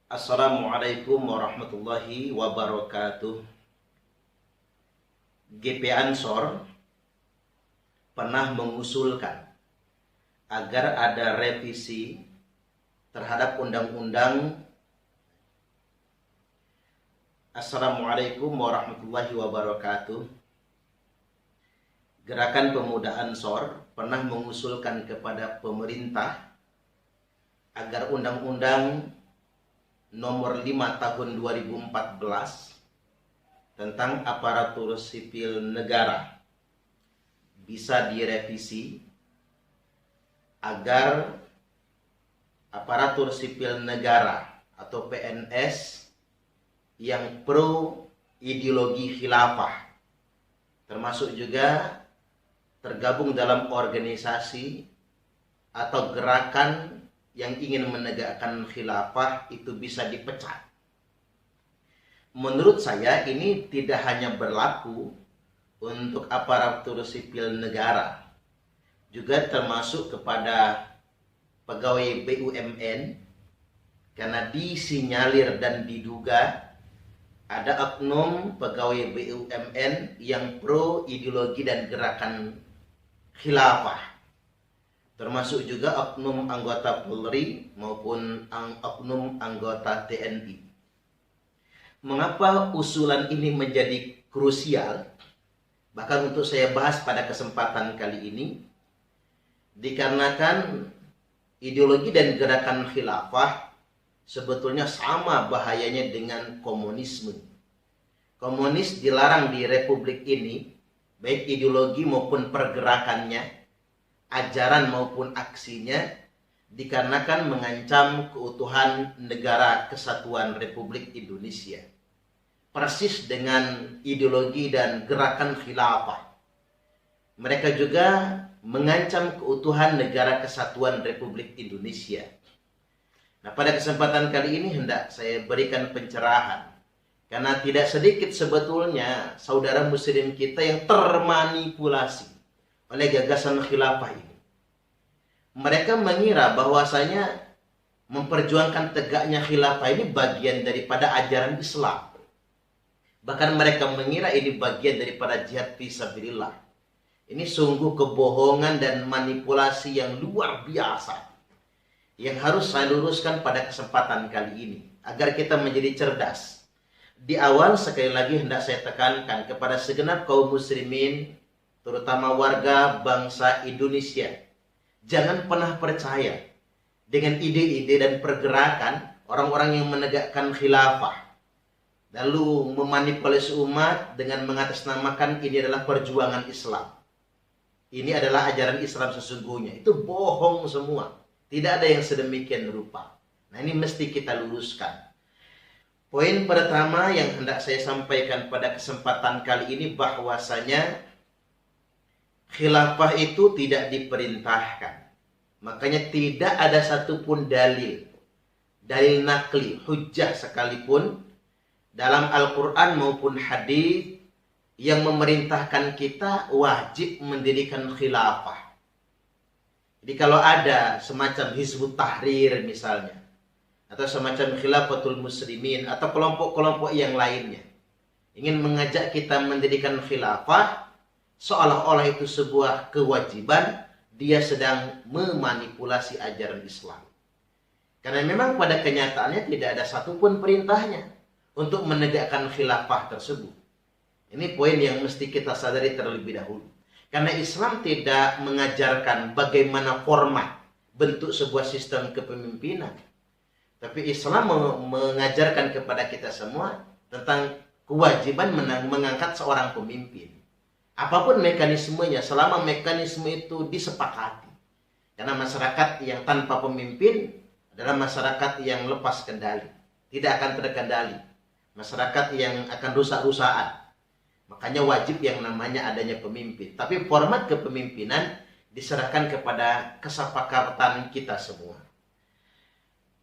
Assalamualaikum warahmatullahi wabarakatuh. GP Ansor pernah mengusulkan agar ada revisi terhadap undang-undang. Assalamualaikum warahmatullahi wabarakatuh. Gerakan Pemuda Ansor pernah mengusulkan kepada pemerintah agar undang-undang nomor 5 tahun 2014 tentang aparatur sipil negara bisa direvisi agar aparatur sipil negara atau PNS yang pro ideologi khilafah, termasuk juga tergabung dalam organisasi atau gerakan yang ingin menegakkan khilafah itu bisa dipecat. Menurut saya ini tidak hanya berlaku untuk aparatur sipil negara, juga termasuk kepada pegawai BUMN, karena disinyalir dan diduga ada oknum pegawai BUMN yang pro ideologi dan gerakan khilafah, termasuk juga oknum anggota Polri maupun oknum anggota TNI. Mengapa usulan ini menjadi krusial? Bahkan untuk saya bahas pada kesempatan kali ini, dikarenakan ideologi dan gerakan khilafah sebetulnya sama bahayanya dengan komunisme. Komunis dilarang di republik ini, baik ideologi maupun pergerakannya, ajaran maupun aksinya, dikarenakan mengancam keutuhan negara kesatuan Republik Indonesia. Persis dengan ideologi dan gerakan khilafah. Mereka juga mengancam keutuhan negara kesatuan Republik Indonesia. Nah, pada kesempatan kali ini hendak saya berikan pencerahan. Karena tidak sedikit sebetulnya saudara muslim kita yang termanipulasi oleh gagasan khilafah ini. Mereka mengira bahwasanya memperjuangkan tegaknya khilafah ini bagian daripada ajaran Islam. Bahkan mereka mengira ini bagian daripada jihad fisabilillah. Ini sungguh kebohongan dan manipulasi yang luar biasa, yang harus saya luruskan pada kesempatan kali ini, agar kita menjadi cerdas. Di awal sekali lagi hendak saya tekankan kepada segenap kaum muslimin, terutama warga bangsa Indonesia, jangan pernah percaya dengan ide-ide dan pergerakan orang-orang yang menegakkan khilafah, lalu memanipulasi umat dengan mengatasnamakan ini adalah perjuangan Islam. Ini adalah ajaran Islam sesungguhnya. Itu bohong semua. Tidak ada yang sedemikian rupa. Nah, ini mesti kita luruskan. Poin pertama yang hendak saya sampaikan pada kesempatan kali ini bahwasanya khilafah itu tidak diperintahkan. Makanya tidak ada satupun dalil nakli, hujjah sekalipun dalam Al-Quran maupun hadis yang memerintahkan kita wajib mendirikan khilafah. Jadi kalau ada semacam Hizbut Tahrir misalnya, atau semacam Khilafatul Muslimin, atau kelompok-kelompok yang lainnya, ingin mengajak kita mendirikan khilafah, seolah-olah itu sebuah kewajiban, dia sedang memanipulasi ajaran Islam. Karena memang pada kenyataannya tidak ada satupun perintahnya untuk menegakkan khilafah tersebut. Ini poin yang mesti kita sadari terlebih dahulu. Karena Islam tidak mengajarkan bagaimana format bentuk sebuah sistem kepemimpinan. Tapi Islam mengajarkan kepada kita semua tentang kewajiban mengangkat seorang pemimpin. Apapun mekanismenya, selama mekanisme itu disepakati. Karena masyarakat yang tanpa pemimpin adalah masyarakat yang lepas kendali, tidak akan terkendali. Masyarakat yang akan rusak-rusakan. Makanya wajib yang namanya adanya pemimpin. Tapi format kepemimpinan diserahkan kepada kesepakatan kita semua.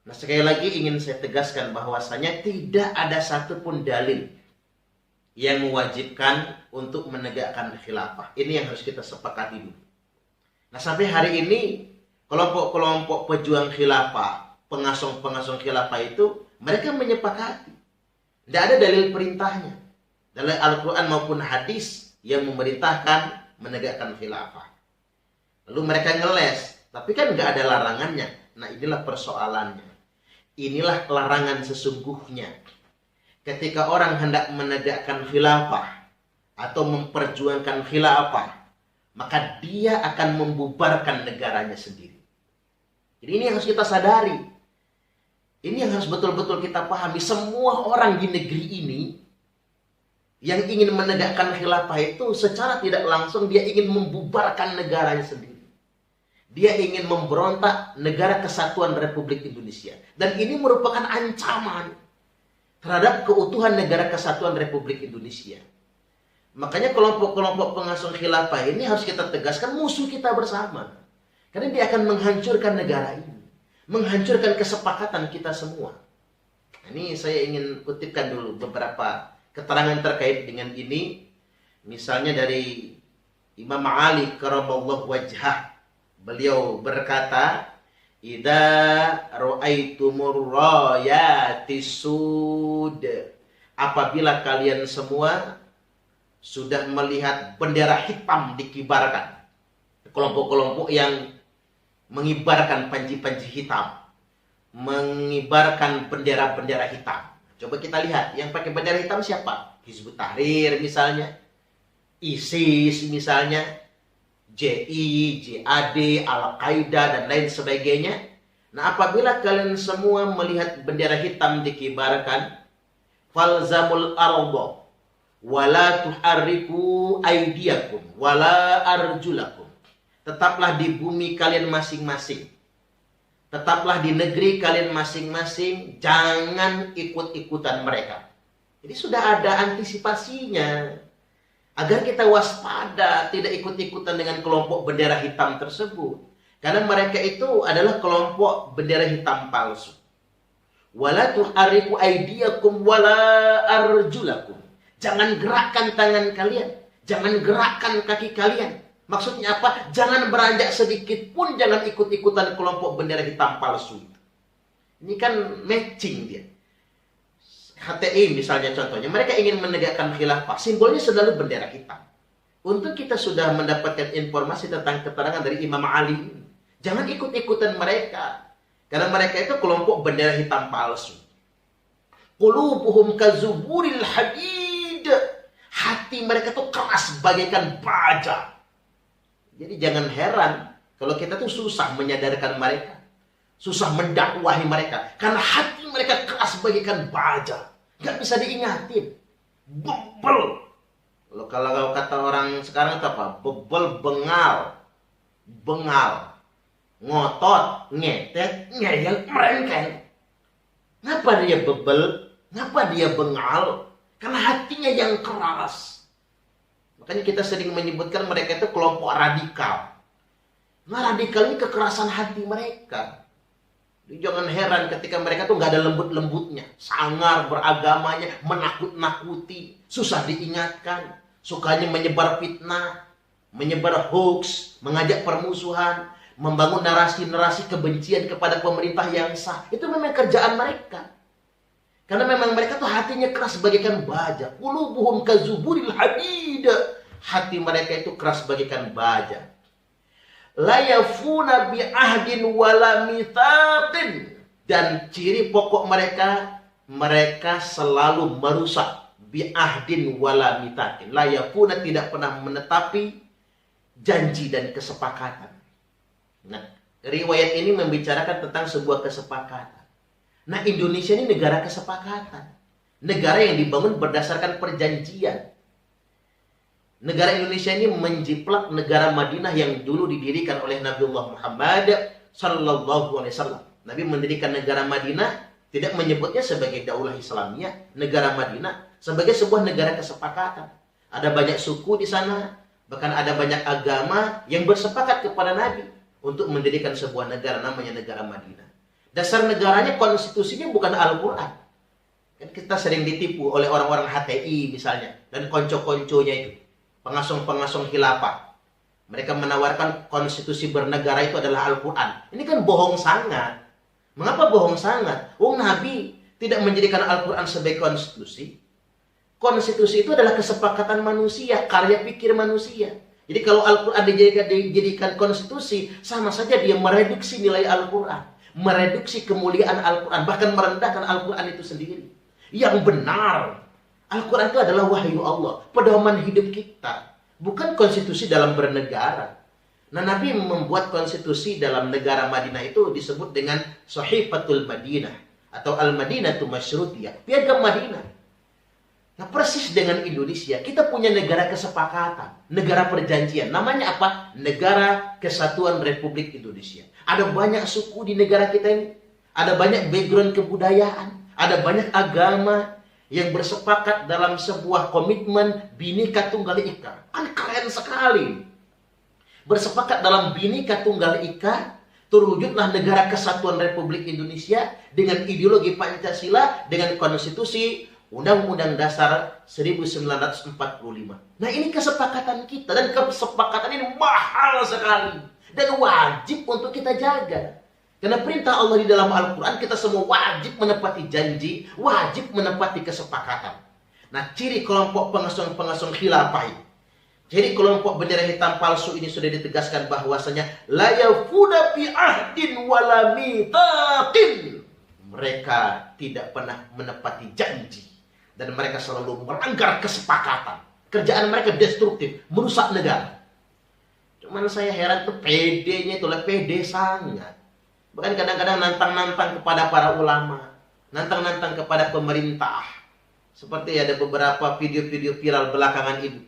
Nah, sekali lagi ingin saya tegaskan bahwasanya tidak ada satupun dalil yang mewajibkan untuk menegakkan khilafah. Ini yang harus kita sepakati dulu. Nah, sampai hari ini kelompok-kelompok pejuang khilafah, pengasong-pengasong khilafah itu mereka menyepakati. Tidak ada dalil perintahnya dalam Al-Quran maupun hadis yang memerintahkan menegakkan khilafah. Lalu mereka ngeles, tapi kan nggak ada larangannya. Nah, inilah persoalannya. Inilah larangan sesungguhnya. Ketika orang hendak menegakkan khilafah atau memperjuangkan khilafah, maka dia akan membubarkan negaranya sendiri. Jadi ini yang harus kita sadari. Ini yang harus betul-betul kita pahami. Semua orang di negeri ini yang ingin menegakkan khilafah itu secara tidak langsung dia ingin membubarkan negaranya sendiri. Dia ingin memberontak negara kesatuan Republik Indonesia. Dan ini merupakan ancaman terhadap keutuhan negara kesatuan Republik Indonesia. Makanya kelompok-kelompok pengasuh khilafah ini harus kita tegaskan musuh kita bersama. Karena dia akan menghancurkan negara ini. Menghancurkan kesepakatan kita semua. Ini saya ingin kutipkan dulu beberapa keterangan terkait dengan ini. Misalnya dari Imam Ali karamallahu wajhah. Beliau berkata, "Idza ra'aitumur rayatis sud." Apabila kalian semua sudah melihat bendera hitam dikibarkan. Kelompok-kelompok yang mengibarkan panji-panji hitam, mengibarkan bendera-bendera hitam. Coba kita lihat, yang pakai bendera hitam siapa? Hizbut Tahrir misalnya, ISIS misalnya, JI, JAD, Al-Qaeda, dan lain sebagainya. Nah, apabila kalian semua melihat bendera hitam dikibarkan, falzamul arda, wala tuharriku aydiyakum, wala arjulakum. Tetaplah di bumi kalian masing-masing. Tetaplah di negeri kalian masing-masing. Jangan ikut-ikutan mereka. Jadi sudah ada antisipasinya. Agar kita waspada, tidak ikut-ikutan dengan kelompok bendera hitam tersebut. Karena mereka itu adalah kelompok bendera hitam palsu. Wala tuhariku aydiyakum wala arjulakum. Jangan gerakkan tangan kalian. Jangan gerakkan kaki kalian. Maksudnya apa? Jangan beranjak sedikit pun, jangan ikut-ikutan kelompok bendera hitam palsu. Ini kan matching dia. HTI misalnya contohnya, mereka ingin menegakkan khilafah, simbolnya selalu bendera hitam. Untuk kita sudah mendapatkan informasi tentang keterangan dari Imam Ali, jangan ikut-ikutan mereka. Karena mereka itu kelompok bendera hitam palsu. Qulubuhum kazuburil hadid. Hati mereka tuh keras bagaikan baja. Jadi jangan heran kalau kita tuh susah menyadarkan mereka. Susah mendakwahi mereka. Karena hati mereka keras bagaikan baja. Gak bisa diingatin. Bebel. Kalau kata orang sekarang itu apa? Bebel, bengal. Bengal. Ngotot, ngetet, ngeyel, merengkel. Ngapa dia bebel? Ngapa dia bengal? Karena hatinya yang keras. Makanya kita sering menyebutkan mereka itu kelompok radikal. Nah, radikal ini kekerasan hati mereka. Jadi jangan heran ketika mereka tuh nggak ada lembut-lembutnya. Sangar beragamanya, menakut-nakuti, susah diingatkan. Sukanya menyebar fitnah, menyebar hoax, mengajak permusuhan, membangun narasi-narasi kebencian kepada pemerintah yang sah. Itu memang kerjaan mereka. Karena memang mereka tuh hatinya keras bagaikan baja. Qulubuhum kazuburil hadid. Hati mereka itu keras bagaikan baja. La yafuna bi ahdin wala mitsaqin. Dan ciri pokok mereka, mereka selalu merusak bi ahdin wala mitsaqin. La yafuna, tidak pernah menetapi janji dan kesepakatan. Nah, riwayat ini membicarakan tentang sebuah kesepakatan. Nah, Indonesia ini negara kesepakatan. Negara yang dibangun berdasarkan perjanjian. Negara Indonesia ini menjiplak negara Madinah yang dulu didirikan oleh Nabiullah Muhammad sallallahu alaihi wasallam. Nabi mendirikan negara Madinah, tidak menyebutnya sebagai daulah Islamiyah, negara Madinah sebagai sebuah negara kesepakatan. Ada banyak suku di sana, bahkan ada banyak agama yang bersepakat kepada Nabi untuk mendirikan sebuah negara namanya negara Madinah. Dasar negaranya, konstitusinya bukan Al-Quran. Kan kita sering ditipu oleh orang-orang HTI misalnya. Dan konco-konconya itu. Pengasong-pengasong khilafah. Mereka menawarkan konstitusi bernegara itu adalah Al-Quran. Ini kan bohong sangat. Mengapa bohong sangat? Nabi tidak menjadikan Al-Quran sebagai konstitusi. Konstitusi itu adalah kesepakatan manusia, karya pikir manusia. Jadi kalau Al-Quran dijadikan konstitusi, sama saja dia mereduksi nilai Al-Quran, mereduksi kemuliaan Al-Quran, bahkan merendahkan Al-Quran itu sendiri. Yang benar, Al-Quran itu adalah wahyu Allah, pedoman hidup kita, bukan konstitusi dalam bernegara. Nah, Nabi membuat konstitusi dalam negara Madinah itu disebut dengan Sahifatul Madinah atau Al-Madinatu Masyrutiyah, Piagam Madinah. Nah, persis dengan Indonesia, kita punya negara kesepakatan, negara perjanjian. Namanya apa? Negara Kesatuan Republik Indonesia. Ada banyak suku di negara kita ini. Ada banyak background kebudayaan. Ada banyak agama yang bersepakat dalam sebuah komitmen Bhinneka Tunggal Ika. Kan keren sekali. Bersepakat dalam Bhinneka Tunggal Ika, terwujudlah negara Kesatuan Republik Indonesia dengan ideologi Pancasila, dengan konstitusi Undang-Undang Dasar 1945. Nah, ini kesepakatan kita, dan kesepakatan ini mahal sekali dan wajib untuk kita jaga. Karena perintah Allah di dalam Al-Quran, kita semua wajib menepati janji, wajib menepati kesepakatan. Nah, ciri kelompok pengasong-pengasong khilafah ini, jadi kelompok bendera hitam palsu ini sudah ditegaskan bahwasanya la yafuna bi ahdin wala mitsaqin. Mereka tidak pernah menepati janji dan mereka selalu melanggar kesepakatan. Kerjaan mereka destruktif, merusak negara. Cuman saya heran tuh PD-nya itu, pede sangat. Bahkan kadang-kadang nantang-nantang kepada para ulama, nantang-nantang kepada pemerintah. Seperti ada beberapa video-video viral belakangan ini.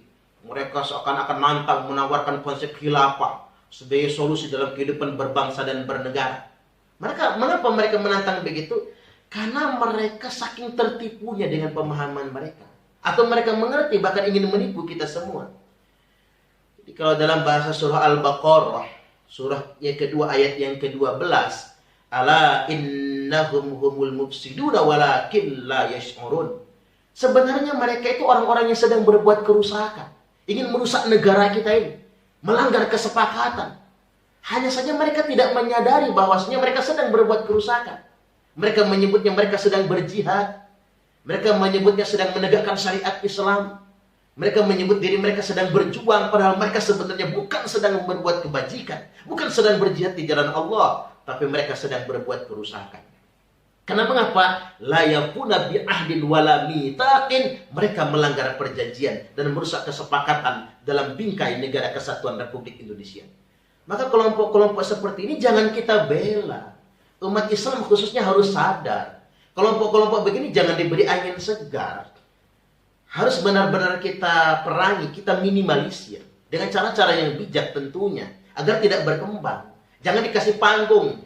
Mereka seakan-akan nantang menawarkan konsep khilafah sebagai solusi dalam kehidupan berbangsa dan bernegara. Mengapa mereka menantang begitu? Karena mereka saking tertipunya dengan pemahaman mereka. Atau mereka mengerti, bahkan ingin menipu kita semua. Jadi kalau dalam bahasa surah Al-Baqarah, surah yang kedua ayat yang ke-12, ala innahum humul mufsiduna walakin la yash'urun. Sebenarnya mereka itu orang-orang yang sedang berbuat kerusakan, ingin merusak negara kita ini, melanggar kesepakatan. Hanya saja mereka tidak menyadari bahwasanya mereka sedang berbuat kerusakan. Mereka menyebutnya mereka sedang berjihad. Mereka menyebutnya sedang menegakkan syariat Islam. Mereka menyebut diri mereka sedang berjuang, padahal mereka sebenarnya bukan sedang berbuat kebajikan, bukan sedang berjihad di jalan Allah, tapi mereka sedang berbuat kerusakan. Karena mengapa? La yafuna bi ahdin wala mitsaqin. Mereka melanggar perjanjian dan merusak kesepakatan dalam bingkai negara Kesatuan Republik Indonesia. Maka kelompok-kelompok seperti ini jangan kita bela. Umat Islam khususnya harus sadar. Kelompok-kelompok begini jangan diberi angin segar. Harus benar-benar kita perangi, kita minimalisir. Dengan cara-cara yang bijak tentunya. Agar tidak berkembang. Jangan dikasih panggung.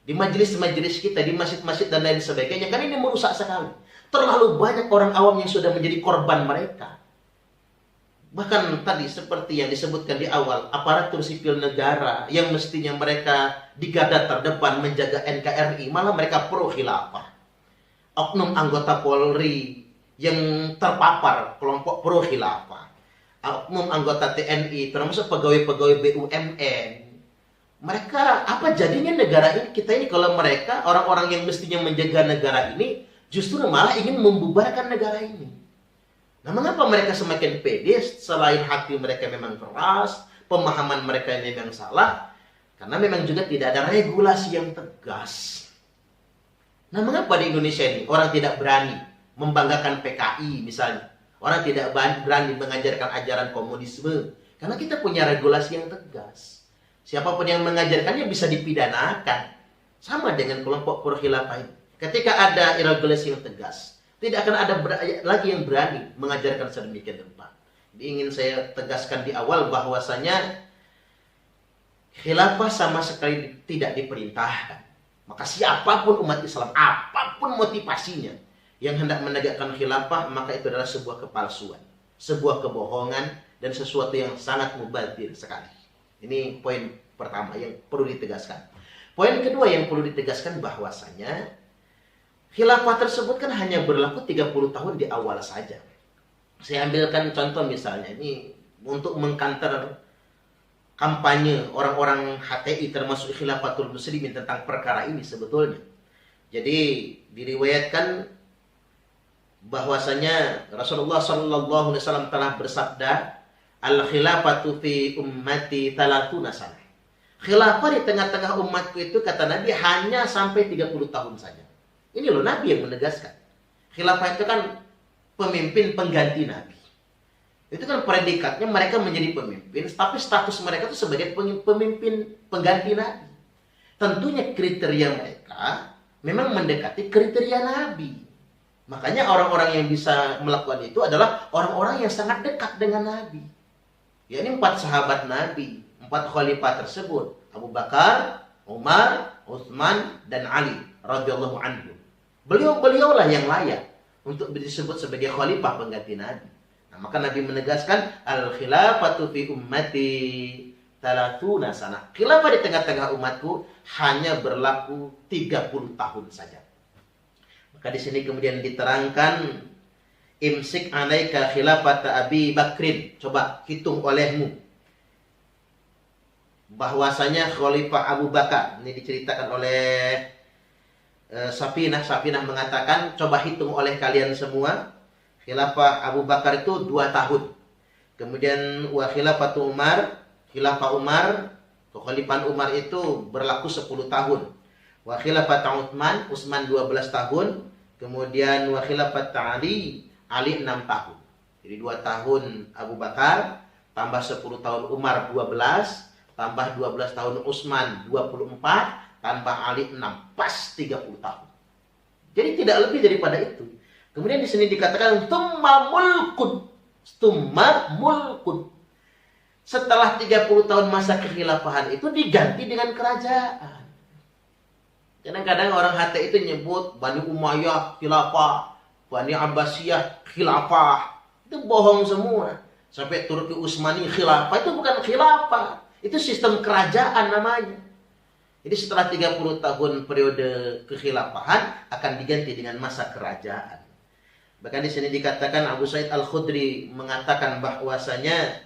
Di majelis-majelis kita, di masjid-masjid dan lain sebagainya. Karena ini merusak sekali. Terlalu banyak orang awam yang sudah menjadi korban mereka. Bahkan tadi seperti yang disebutkan di awal, aparatur sipil negara yang mestinya mereka di garda terdepan menjaga NKRI, malah mereka pro khilafah. Oknum anggota Polri yang terpapar kelompok pro khilafah. Oknum anggota TNI, termasuk pegawai-pegawai BUMN. Mereka, apa jadinya negara ini, kita ini kalau mereka, orang-orang yang mestinya menjaga negara ini, justru malah ingin membubarkan negara ini. Nah, mengapa mereka semakin pede selain hati mereka memang keras, pemahaman mereka memang salah? Karena memang juga tidak ada regulasi yang tegas. Nah, mengapa di Indonesia ini orang tidak berani membanggakan PKI misalnya? Orang tidak berani mengajarkan ajaran komunisme. Karena kita punya regulasi yang tegas. Siapapun yang mengajarkannya bisa dipidanakan. Sama dengan kelompok pro-khilafah ini. Ketika ada regulasi yang tegas, tidak akan ada lagi yang berani mengajarkan sedemikian rupa. Jadi ingin saya tegaskan di awal bahwasanya khilafah sama sekali tidak diperintahkan. Maka siapapun umat Islam, apapun motivasinya yang hendak menegakkan khilafah, maka itu adalah sebuah kepalsuan, sebuah kebohongan, dan sesuatu yang sangat mubazir sekali. Ini poin pertama yang perlu ditegaskan. Poin kedua yang perlu ditegaskan bahwasanya khilafah tersebut kan hanya berlaku 30 tahun di awal saja. Saya ambilkan contoh misalnya, ini untuk mengkanter kampanye orang-orang HTI termasuk Khilafatul Muslimin tentang perkara ini sebetulnya. Jadi diriwayatkan bahwasanya Rasulullah Shallallahu Alaihi Wasallam telah bersabda, al khilafatu fi ummati 30 sanah. Khilafah di tengah-tengah umatku itu, kata Nabi, hanya sampai 30 tahun saja. Ini loh Nabi yang menegaskan. Khilafah itu kan pemimpin pengganti Nabi. Itu kan predikatnya mereka menjadi pemimpin, tapi status mereka itu sebagai pemimpin pengganti Nabi. Tentunya kriteria mereka memang mendekati kriteria Nabi. Makanya orang-orang yang bisa melakukan itu adalah orang-orang yang sangat dekat dengan Nabi. Ya, ini 4 sahabat Nabi, 4 khalifah tersebut, Abu Bakar, Umar, Utsman, dan Ali radhiyallahu anhu. Beliau-beliaulah yang layak untuk disebut sebagai khalifah pengganti Nabi. Nah, maka Nabi menegaskan al-khilafatu fi ummati 30 sanah. Khilafah di tengah-tengah umatku hanya berlaku 30 tahun saja. Maka di sini kemudian diterangkan, imsik alaika khilafata Abi Bakrin. Coba hitung olehmu bahwasanya khalifah Abu Bakar. Ini diceritakan oleh Safinah mengatakan, coba hitung oleh kalian semua. Khilafah Abu Bakar itu 2 tahun. Kemudian wa khilafatu Umar, khilafah Umar, kekhalifahan Umar itu berlaku 10 tahun. Wa khilafat Utsman 12 tahun. Kemudian wa khilafat Ali 6 tahun. Jadi 2 tahun Abu Bakar, tambah 10 tahun Umar 12, tambah 12 tahun Utsman 24, tambah Ali 6, pas 30 tahun. Jadi tidak lebih daripada itu. Kemudian di sini dikatakan tsumma mulkun. Setelah 30 tahun masa kekhilafahan itu diganti dengan kerajaan. Kadang-kadang orang HT itu nyebut Bani Umayyah khilafah, Bani Abbasiyah khilafah. Itu bohong semua. Sampai Turki Utsmani khilafah, itu bukan khilafah. Itu sistem kerajaan namanya. Jadi setelah 30 tahun periode kekhilafahan akan diganti dengan masa kerajaan. Bahkan di sini dikatakan Abu Sa'id Al-Khudri mengatakan bahwasanya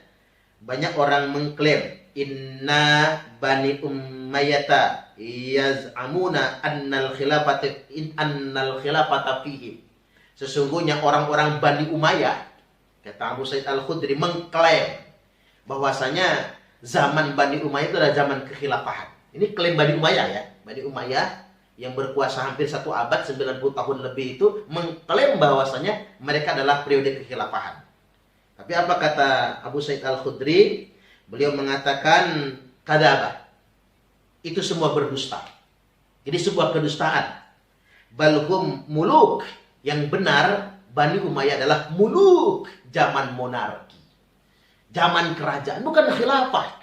banyak orang mengklaim inna Bani Umayyah yaz'amuna annal khilafata fihim. Sesungguhnya orang-orang Bani Umayyah, kata Abu Sa'id Al-Khudri, mengklaim bahwasanya zaman Bani Umayyah itu adalah zaman kekhilafahan. Ini klaim Bani Umayyah ya. Bani Umayyah yang berkuasa hampir 1 abad, 90 tahun lebih itu mengklaim bahwasanya mereka adalah periode kekhilafahan. Tapi apa kata Abu Sa'id Al-Khudri? Beliau mengatakan kadzaba. Itu semua berdusta. Jadi sebuah kedustaan. Balhum muluk. Yang benar Bani Umayyah adalah muluk, zaman monarki. Zaman kerajaan, bukan khilafah.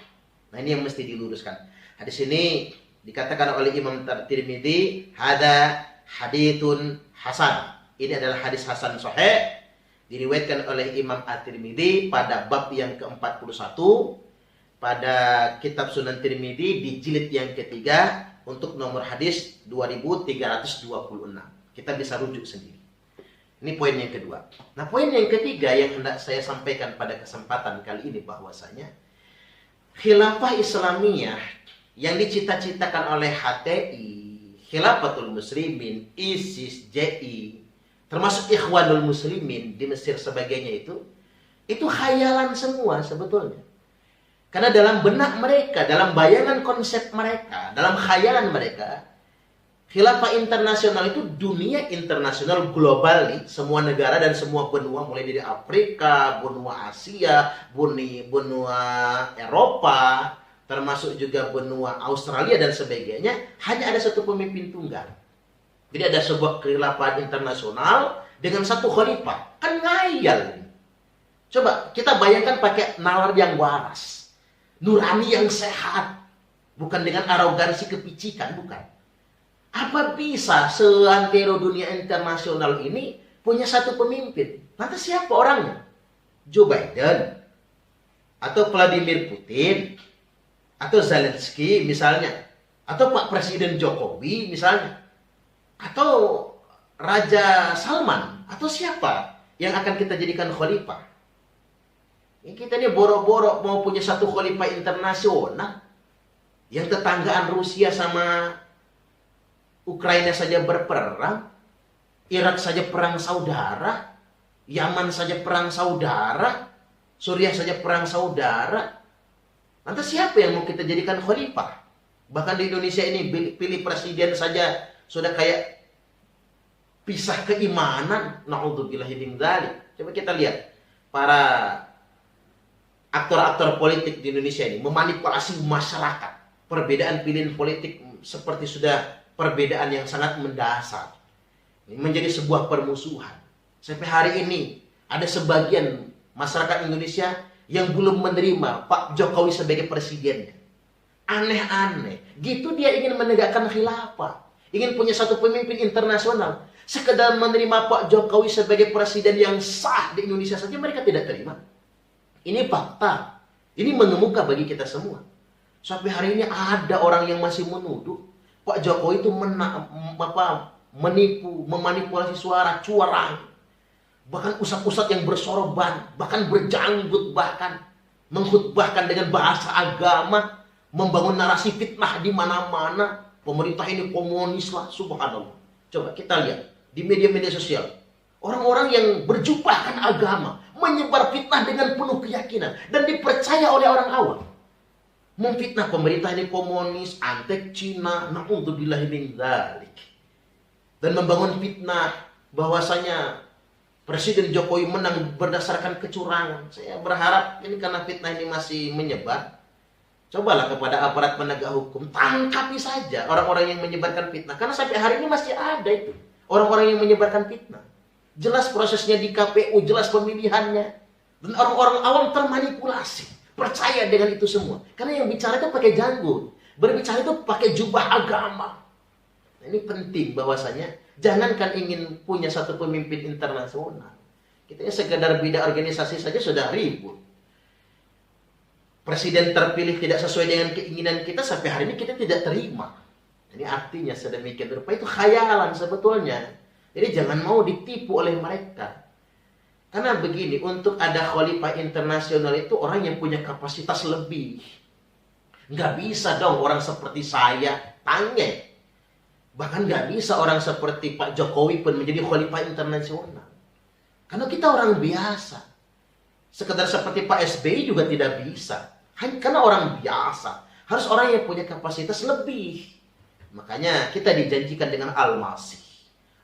Nah, ini yang mesti diluruskan. Hadis ini dikatakan oleh Imam Tirmidzi, hada haditsun hasan. Ini adalah hadis hasan sahih, diriwayatkan oleh Imam At-Tirmidzi pada bab yang ke-41 pada kitab Sunan Tirmidzi di jilid yang ketiga untuk nomor hadis 2326. Kita bisa rujuk sendiri. Ini poin yang kedua. Nah, poin yang ketiga yang hendak saya sampaikan pada kesempatan kali ini bahwasanya khilafah Islamiyah yang dicita-citakan oleh HTI, Khilafatul Muslimin, ISIS, JI, termasuk Ikhwanul Muslimin di Mesir sebagainya itu khayalan semua sebetulnya. Karena dalam benak mereka, dalam bayangan konsep mereka, dalam khayalan mereka, khilafah internasional itu dunia internasional global nih, semua negara dan semua benua, mulai dari Afrika, benua Asia, benua Eropa, termasuk juga benua Australia dan sebagainya, hanya ada satu pemimpin tunggal. Jadi ada sebuah khilafah internasional dengan satu khalifah. Kan ngayal. Coba kita bayangkan pakai nalar yang waras, nurani yang sehat, bukan dengan arogansi kepicikan, bukan. Apa bisa seantero dunia internasional ini punya satu pemimpin? Nanti siapa orangnya? Joe Biden atau Vladimir Putin atau Zelensky misalnya, atau Pak Presiden Jokowi misalnya, atau Raja Salman, atau siapa yang akan kita jadikan khalifah? Kita ini boro-boro mau punya satu khalifah internasional yang tetanggaan Rusia sama Ukraina saja berperang, Irak saja perang saudara, Yaman saja perang saudara, Suriah saja perang saudara. Lantas siapa yang mau kita jadikan khalifah? Bahkan di Indonesia ini pilih presiden saja sudah kayak pisah keimanan. Na'udzubillahi min dzalik. Coba kita lihat para aktor-aktor politik di Indonesia ini memanipulasi masyarakat. Perbedaan pilihan politik seperti sudah perbedaan yang sangat mendasar. Ini menjadi sebuah permusuhan. Sampai hari ini ada sebagian masyarakat Indonesia yang belum menerima Pak Jokowi sebagai presidennya. Aneh-aneh. Gitu dia ingin menegakkan khilafah. Ingin punya satu pemimpin internasional. Sekedar menerima Pak Jokowi sebagai presiden yang sah di Indonesia saja mereka tidak terima. Ini fakta. Ini mengemuka bagi kita semua. Sampai hari ini ada orang yang masih menuduh Pak Jokowi itu menipu, memanipulasi suara, curang. Bahkan ustadz-ustadz yang bersorban, bahkan berjanggut, bahkan mengkhutbahkan dengan bahasa agama, membangun narasi fitnah di mana-mana. Pemerintah ini komunis lah, subhanallah. Coba kita lihat di media-media sosial. Orang-orang yang berjubahkan agama, menyebar fitnah dengan penuh keyakinan dan dipercaya oleh orang awam. Memfitnah pemerintah ini komunis, antek Cina, na'udzubillahi min dzalik. Dan membangun fitnah bahwasanya Presiden Jokowi menang berdasarkan kecurangan. Saya berharap ini karena fitnah ini masih menyebar. Cobalah kepada aparat penegak hukum, tangkapi saja orang-orang yang menyebarkan fitnah. Karena sampai hari ini masih ada itu. Orang-orang yang menyebarkan fitnah. Jelas prosesnya di KPU, jelas pemilihannya. Dan orang-orang awam termanipulasi. Percaya dengan itu semua. Karena yang bicara itu pakai janggut. Berbicara itu pakai jubah agama. Ini penting bahwasanya jangankan ingin punya satu pemimpin internasional. Kita sekedar bidang organisasi saja sudah ribut. Presiden terpilih tidak sesuai dengan keinginan kita, sampai hari ini kita tidak terima. Ini artinya sedemikian rupa itu khayalan sebetulnya. Jadi jangan mau ditipu oleh mereka. Karena begini, untuk ada khalifah internasional itu orang yang punya kapasitas lebih. Nggak bisa dong orang seperti saya, tanya. Bahkan nggak bisa orang seperti Pak Jokowi pun menjadi khalifah internasional. Karena kita orang biasa. Sekedar seperti Pak SBY juga tidak bisa. Karena orang biasa. Harus orang yang punya kapasitas lebih. Makanya kita dijanjikan dengan Al-Masih.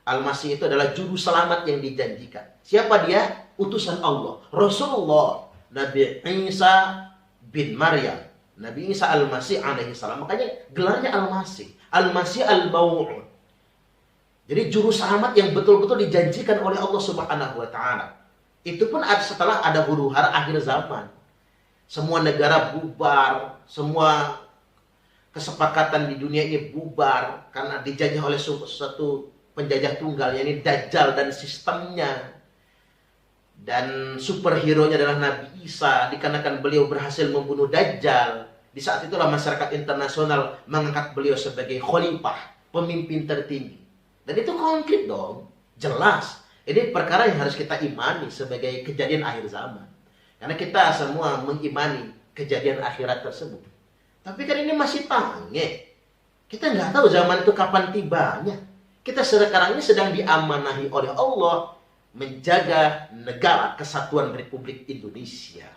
Al-Masih itu adalah juru selamat yang dijanjikan. Siapa dia? Utusan Allah. Rasulullah. Nabi Isa bin Maryam. Nabi Isa Al-Masih alaihi salam. Makanya gelarnya Al-Masih. Al-Masih Al-Maw'ud. Jadi juru selamat yang betul-betul dijanjikan oleh Allah Subhanahu wa taala. Itu pun setelah ada huru-hara akhir zaman. Semua negara bubar, semua kesepakatan di dunia ini bubar karena dijajah oleh suatu penjajah tunggal, yakni Dajjal dan sistemnya. Dan superhero-nya adalah Nabi Isa, dikarenakan beliau berhasil membunuh Dajjal. Di saat itulah masyarakat internasional mengangkat beliau sebagai khalifah, pemimpin tertinggi. Dan itu konkret dong, jelas. Ini perkara yang harus kita imani sebagai kejadian akhir zaman. Karena kita semua mengimani kejadian akhirat tersebut. Tapi kan ini masih tange. Kita nggak tahu zaman itu kapan tibanya. Kita sekarang ini sedang diamanahi oleh Allah menjaga negara kesatuan Republik Indonesia.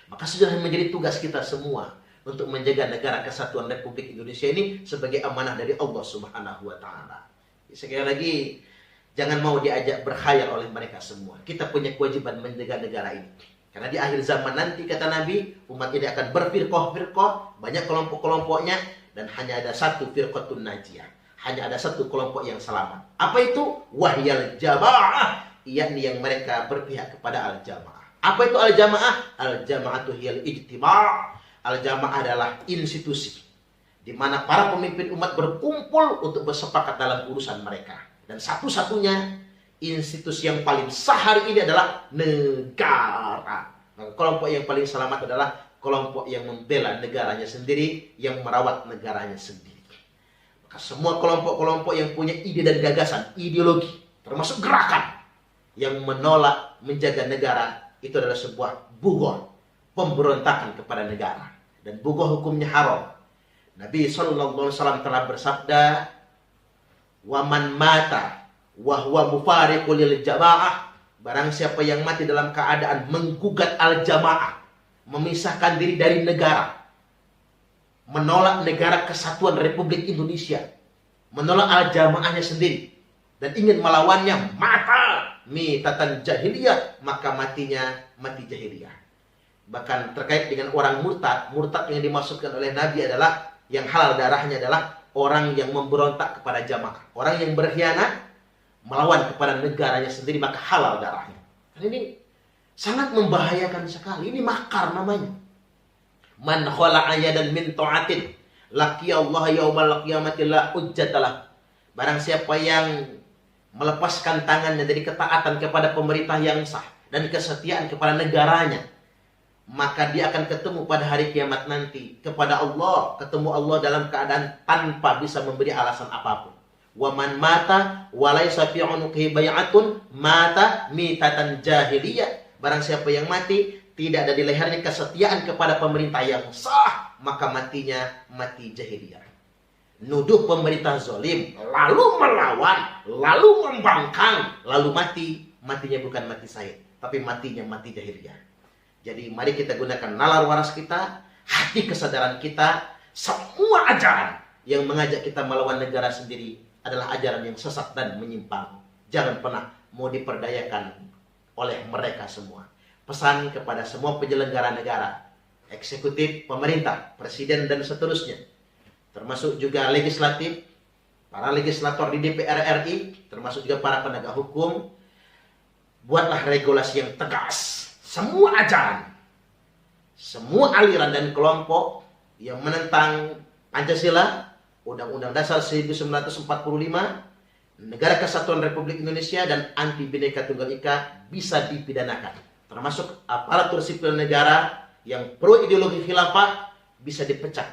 Maka sudah menjadi tugas kita semua untuk menjaga negara kesatuan Republik Indonesia ini sebagai amanah dari Allah Subhanahu wa taala. Sekali lagi, jangan mau diajak berkhayal oleh mereka semua. Kita punya kewajiban menjaga negara ini. Karena di akhir zaman nanti, kata Nabi, umat ini akan berfirqah-firqah, banyak kelompok-kelompoknya, dan hanya ada satu firqatun najiyah. Hanya ada satu kelompok yang selamat. Apa itu? Wahyal jamaah, yakni yang mereka berpihak kepada al-jamaah. Apa itu al-jamaah? Al-jama'atu hiyal ijtima'. Al-jamaah adalah institusi di mana para pemimpin umat berkumpul untuk bersepakat dalam urusan mereka. Dan satu-satunya institusi yang paling sah hari ini adalah negara. Maka kelompok yang paling selamat adalah kelompok yang membela negaranya sendiri, yang merawat negaranya sendiri. Maka semua kelompok-kelompok yang punya ide dan gagasan, ideologi, termasuk gerakan yang menolak menjaga negara, itu adalah sebuah bughah, pemberontakan kepada negara. Dan bughah hukumnya haram. Nabi SAW telah bersabda, Wa man mata wa huwa mufariqul lil jamaah, barang siapa yang mati dalam keadaan menggugat al-jamaah, memisahkan diri dari negara, menolak negara kesatuan Republik Indonesia, menolak al-jamaahnya sendiri, dan ingin melawannya, maka mitatan jahiliyah, maka matinya mati jahiliyah. Bahkan terkait dengan orang murtad, murtad yang dimaksudkan oleh Nabi adalah, yang halal darahnya adalah orang yang memberontak kepada jamaah, orang yang berkhianat, melawan kepada negaranya sendiri, maka halal darahnya. Dan ini sangat membahayakan sekali. Ini makar namanya. Man khala'a yadan min ta'atin laqiyallaha yaumal qiyamati la hujjatalah. Barang siapa yang melepaskan tangannya dari ketaatan kepada pemerintah yang sah dan kesetiaan kepada negaranya, maka dia akan ketemu pada hari kiamat nanti kepada Allah, ketemu Allah dalam keadaan tanpa bisa memberi alasan apapun. Wa man mata wa laysa fi unuqihi bai'atun mata mitatan jahiliyah. Barang siapa yang mati tidak ada di lehernya kesetiaan kepada pemerintah yang sah, maka matinya mati jahiliyah. Nuduh pemerintah zalim, lalu melawan, lalu membangkang, lalu matinya bukan mati syahid, tapi matinya mati jahiliyah. Jadi mari kita gunakan nalar waras kita, hati kesadaran kita. Semua ajaran yang mengajak kita melawan negara sendiri adalah ajaran yang sesat dan menyimpang. Jangan pernah mau diperdayakan oleh mereka semua. Pesan kepada semua penyelenggara negara, eksekutif, pemerintah, presiden dan seterusnya, termasuk juga legislatif, para legislator di DPR RI, termasuk juga para penegak hukum, buatlah regulasi yang tegas. Semua ajaran, semua aliran dan kelompok yang menentang Pancasila, Undang-Undang Dasar 1945, Negara Kesatuan Republik Indonesia, dan anti Bhinneka Tunggal Ika bisa dipidanakan. Termasuk aparatur sipil negara yang pro ideologi khilafah bisa dipecat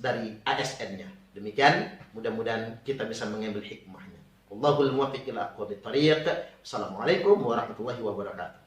dari ASN-nya. Demikian, mudah-mudahan kita bisa mengambil hikmahnya. Wallahul muwaffiq ila aqwamit thariq. Assalamualaikum warahmatullahi wabarakatuh.